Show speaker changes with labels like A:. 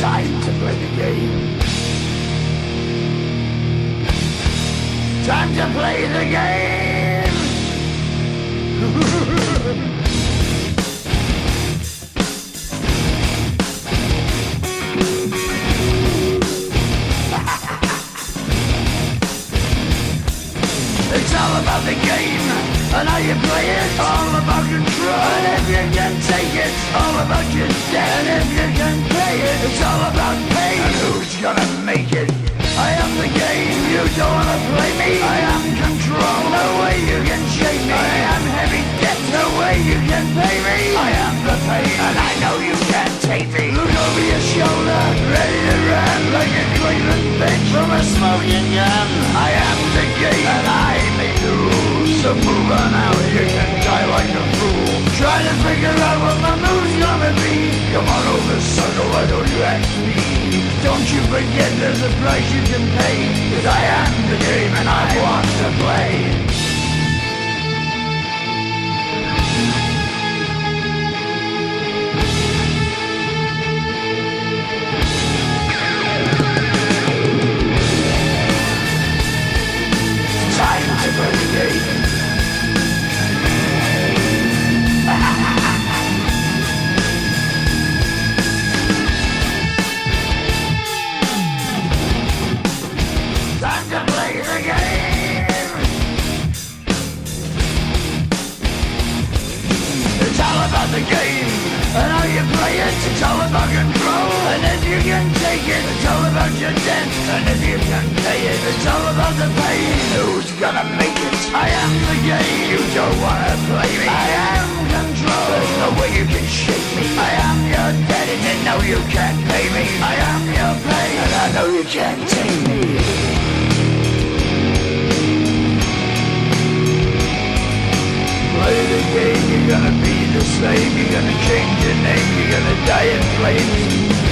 A: Time to play the game. Time to play the game. It's all about the game and how you play it. All about control, and if you can take it, all about your debt. And if you can pay it, it's all about pain. And who's gonna make it? I am the game, you don't wanna play me. I am control, no way you can shake me. I am heavy debt, no way you can pay me. I am the pain, and I know you can't take me. Look over your shoulder, ready to run like a Cleveland bitch from a smoking gun. I am the game, and I make the rules. So move on out, you can die like a fool. Trying to figure out what my move's gonna be. Come on over, sucker, why don't you ask me? Don't you forget there's a price you can pay. 'Cause I am the game and I want to play. Time to play the game. Time to play the game. It's all about the game and how you play it. It's all about control, and if you can take it, it's all about your debt. And if you can pay it, it's all about the pain. Who's gonna make it? I am the game. You don't wanna play me. I am control. There's no way you can shake me. I am your debt, and you know you can't pay me. I am your pain, and I know you can't take me. Play the game, you're gonna be the slave. You're gonna change your name, you're gonna die in flames.